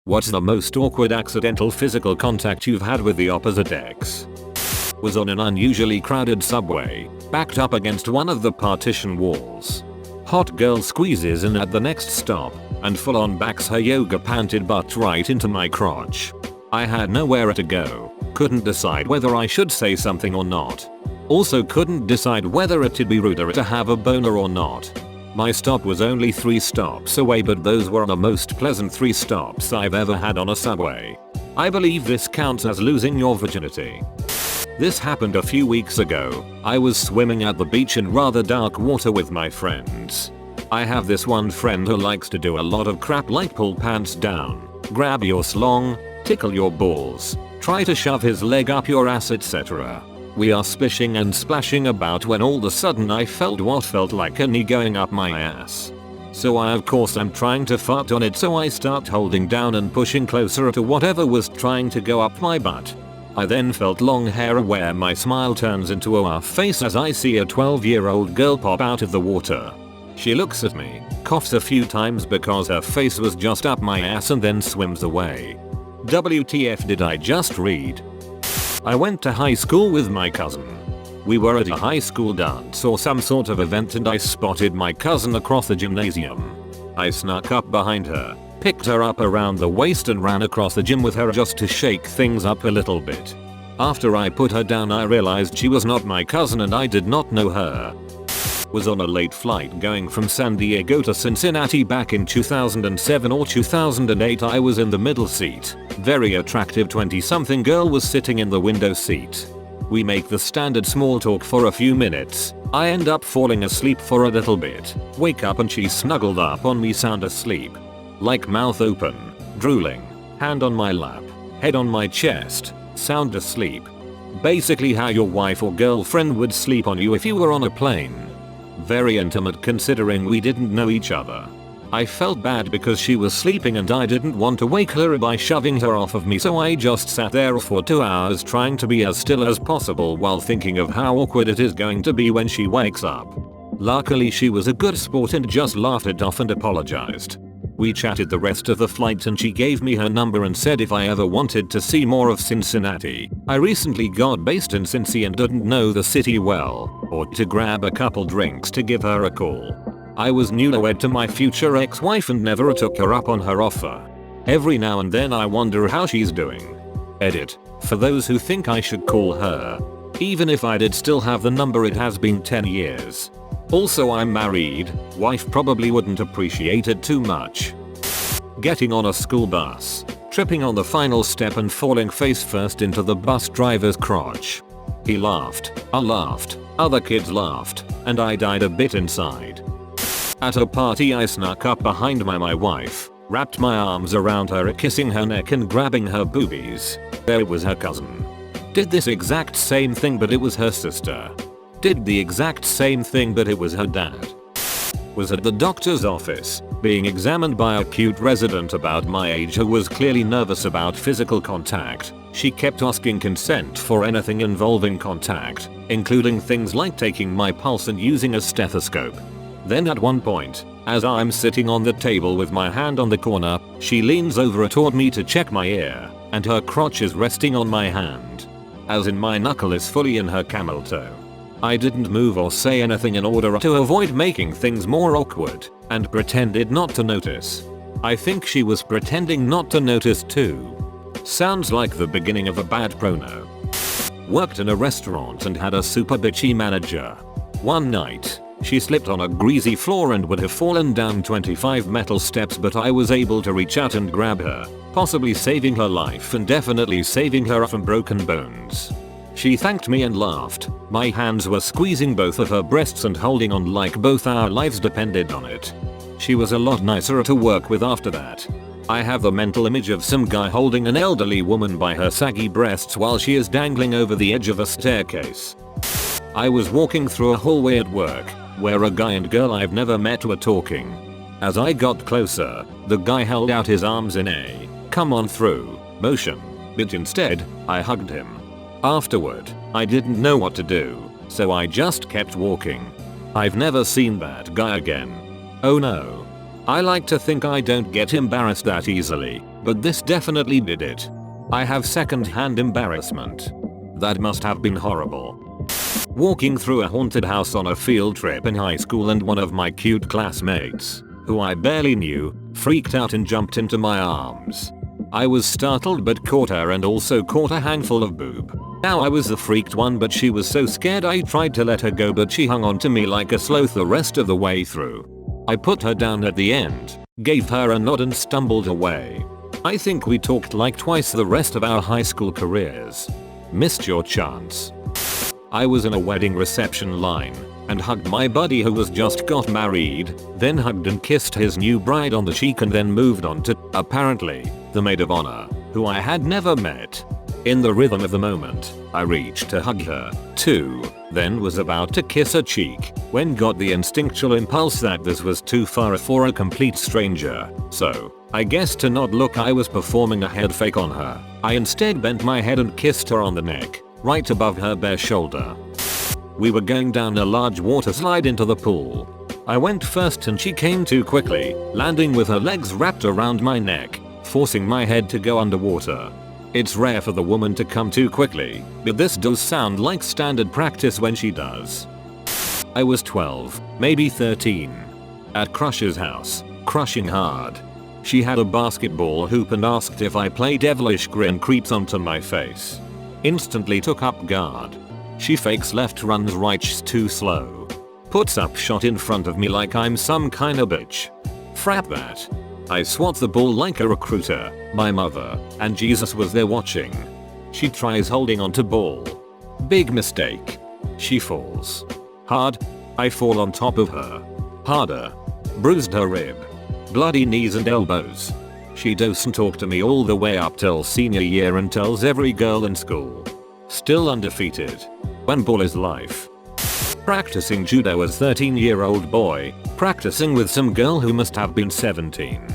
What's the most awkward accidental physical contact you've had with the opposite sex? Was on an unusually crowded subway, backed up against one of the partition walls. Hot girl squeezes in at the next stop, and full on backs her yoga panted butt right into my crotch. I had nowhere to go, couldn't decide whether I should say something or not. Also couldn't decide whether it'd be ruder to have a boner or not. My stop was only 3 stops away, but those were the most pleasant 3 stops I've ever had on a subway. I believe this counts as losing your virginity. This happened a few weeks ago. I was swimming at the beach in rather dark water with my friends. I have this one friend who likes to do a lot of crap like pull pants down, grab your slong, tickle your balls, try to shove his leg up your ass, etc. We are splishing and splashing about when all of a sudden I felt what felt like a knee going up my ass. So I of course am trying to fart on it, so I start holding down and pushing closer to whatever was trying to go up my butt. I then felt long hair where my smile turns into a face as I see a 12-year-old girl pop out of the water. She looks at me, coughs a few times because her face was just up my ass, and then swims away. WTF did I just read? I went to high school with my cousin. We were at a high school dance or some sort of event, and I spotted my cousin across the gymnasium. I snuck up behind her, picked her up around the waist and ran across the gym with her just to shake things up a little bit. After I put her down, I realized she was not my cousin and I did not know her. Was on a late flight going from San Diego to Cincinnati back in 2007 or 2008. I was in the middle seat. Very attractive 20-something girl was sitting in the window seat. We make the standard small talk for a few minutes. I end up falling asleep for a little bit. Wake up and she's snuggled up on me, sound asleep. Like mouth open, drooling, hand on my lap, head on my chest, sound asleep. Basically how your wife or girlfriend would sleep on you if you were on a plane. Very intimate considering we didn't know each other. I felt bad because she was sleeping and I didn't want to wake her by shoving her off of me, so I just sat there for 2 hours trying to be as still as possible while thinking of how awkward it is going to be when she wakes up. Luckily she was a good sport and just laughed it off and apologized. We chatted the rest of the flight and she gave me her number and said if I ever wanted to see more of Cincinnati. I recently got based in Cincy and didn't know the city well, or to grab a couple drinks to give her a call. I was newlywed to my future ex-wife and never took her up on her offer. Every now and then I wonder how she's doing. Edit. For those who think I should call her. Even if I did still have the number, it has been 10 years. Also I'm married, wife probably wouldn't appreciate it too much. Getting on a school bus, tripping on the final step and falling face first into the bus driver's crotch. He laughed, I laughed, other kids laughed, and I died a bit inside. At a party I snuck up behind my wife, wrapped my arms around her, kissing her neck and grabbing her boobies. There was her cousin. Did this exact same thing but it was her sister. Did the exact same thing but it was her dad. Was at the doctor's office, being examined by a cute resident about my age who was clearly nervous about physical contact. She kept asking consent for anything involving contact, including things like taking my pulse and using a stethoscope. Then at one point, as I'm sitting on the table with my hand on the corner, she leans over toward me to check my ear, and her crotch is resting on my hand. As in my knuckle is fully in her camel toe. I didn't move or say anything in order to avoid making things more awkward, and pretended not to notice. I think she was pretending not to notice too. Sounds like the beginning of a bad prono. Worked in a restaurant and had a super bitchy manager. One night, she slipped on a greasy floor and would have fallen down 25 metal steps, but I was able to reach out and grab her, possibly saving her life and definitely saving her from broken bones. She thanked me and laughed. My hands were squeezing both of her breasts and holding on like both our lives depended on it. She was a lot nicer to work with after that. I have the mental image of some guy holding an elderly woman by her saggy breasts while she is dangling over the edge of a staircase. I was walking through a hallway at work, where a guy and girl I've never met were talking. As I got closer, the guy held out his arms in a "come on through" motion, but instead, I hugged him. Afterward, I didn't know what to do, so I just kept walking. I've never seen that guy again. Oh no. I like to think I don't get embarrassed that easily, but this definitely did it. I have second-hand embarrassment. That must have been horrible. Walking through a haunted house on a field trip in high school, and one of my cute classmates, who I barely knew, freaked out and jumped into my arms. I was startled but caught her and also caught a handful of boob. Now I was the freaked one, but she was so scared I tried to let her go, but she hung on to me like a sloth the rest of the way through. I put her down at the end, gave her a nod and stumbled away. I think we talked like twice the rest of our high school careers. Missed your chance. I was in a wedding reception line and hugged my buddy who was just got married, then hugged and kissed his new bride on the cheek, and then moved on to, apparently, the maid of honor, who I had never met. In the rhythm of the moment, I reached to hug her, too, then was about to kiss her cheek, when got the instinctual impulse that this was too far for a complete stranger, so, I guess to not look I was performing a head fake on her. I instead bent my head and kissed her on the neck, right above her bare shoulder. We were going down a large water slide into the pool. I went first and she came too quickly, landing with her legs wrapped around my neck, forcing my head to go underwater. It's rare for the woman to come too quickly, but this does sound like standard practice when she does. I was 12, maybe 13. At Crush's house, crushing hard. She had a basketball hoop and asked if I play. Devilish grin creeps onto my face. Instantly took up guard. She fakes left, runs right's too slow. Puts up shot in front of me like I'm some kinda bitch. Frap that. I swat the ball like a recruiter, my mother, and Jesus was there watching. She tries holding onto ball. Big mistake. She falls. Hard. I fall on top of her. Harder. Bruised her rib. Bloody knees and elbows. She doesn't talk to me all the way up till senior year and tells every girl in school. Still undefeated. When ball is life. Practicing judo as 13-year-old boy, practicing with some girl who must have been 17.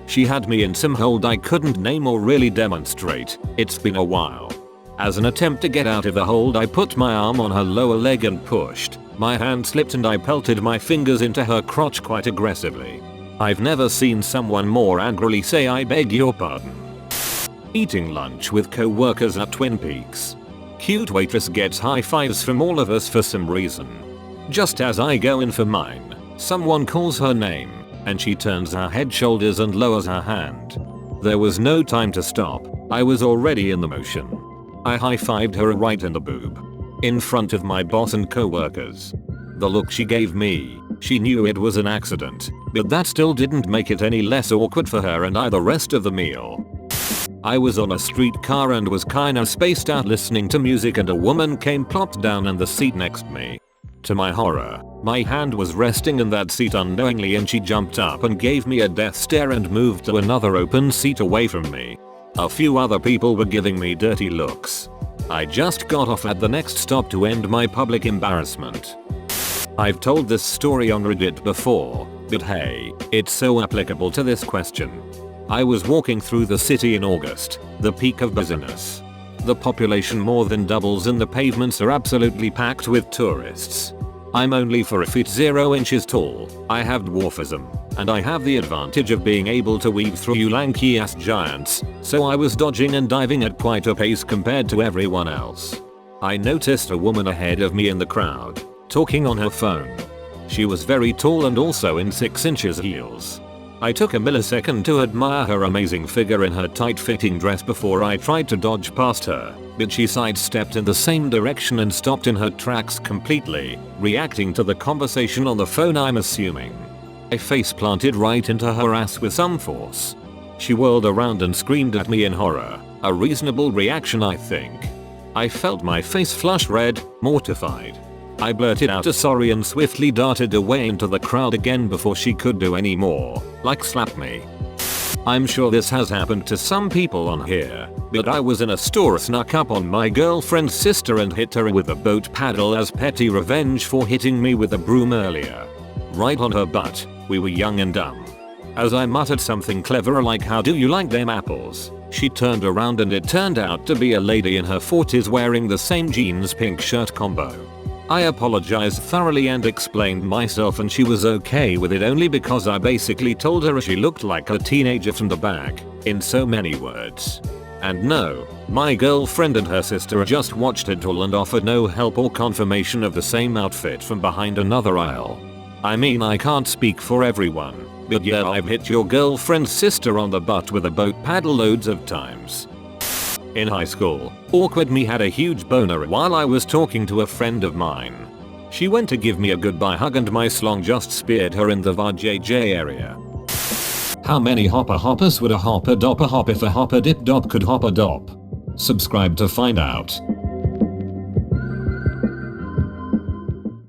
She had me in some hold I couldn't name or really demonstrate, it's been a while. As an attempt to get out of the hold, I put my arm on her lower leg and pushed. My hand slipped and I pelted my fingers into her crotch quite aggressively. I've never seen someone more angrily say I beg your pardon. Eating lunch with co-workers at Twin Peaks. Cute waitress gets high fives from all of us for some reason. Just as I go in for mine, someone calls her name, and she turns her head, shoulders and lowers her hand. There was no time to stop, I was already in the motion. I high-fived her right in the boob. In front of my boss and co-workers. The look she gave me, she knew it was an accident, but that still didn't make it any less awkward for her and I the rest of the meal. I was on a streetcar and was kinda spaced out listening to music, and a woman came plopped down in the seat next to me. To my horror, my hand was resting in that seat unknowingly and she jumped up and gave me a death stare and moved to another open seat away from me. A few other people were giving me dirty looks. I just got off at the next stop to end my public embarrassment. I've told this story on Reddit before, but hey, it's so applicable to this question. I was walking through the city in August, the peak of business. The population more than doubles and the pavements are absolutely packed with tourists. I'm only 4 feet 0 inches tall, I have dwarfism, and I have the advantage of being able to weave through you lanky ass giants, so I was dodging and diving at quite a pace compared to everyone else. I noticed a woman ahead of me in the crowd, talking on her phone. She was very tall and also in 6 inches heels. I took a millisecond to admire her amazing figure in her tight-fitting dress before I tried to dodge past her, but she sidestepped in the same direction and stopped in her tracks completely, reacting to the conversation on the phone, I'm assuming. I face planted right into her ass with some force. She whirled around and screamed at me in horror, a reasonable reaction I think. I felt my face flush red, mortified. I blurted out a sorry and swiftly darted away into the crowd again before she could do any more, like slap me. I'm sure this has happened to some people on here, but I was in a store, snuck up on my girlfriend's sister and hit her with a boat paddle as petty revenge for hitting me with a broom earlier. Right on her butt, we were young and dumb. As I muttered something clever like "how do you like them apples?" she turned around and it turned out to be a lady in her 40s wearing the same jeans pink shirt combo. I apologized thoroughly and explained myself, and she was okay with it only because I basically told her she looked like a teenager from the back, in so many words. And no, my girlfriend and her sister just watched it all and offered no help or confirmation of the same outfit from behind another aisle. I mean, I can't speak for everyone, but yeah, I've hit your girlfriend's sister on the butt with a boat paddle loads of times. In high school, awkward me had a huge boner while I was talking to a friend of mine. She went to give me a goodbye hug and my slong just speared her in the vajayjay area. How many hopper hoppers would a hopper dopper hop if a hopper dip dop could hop a dop? Subscribe to find out.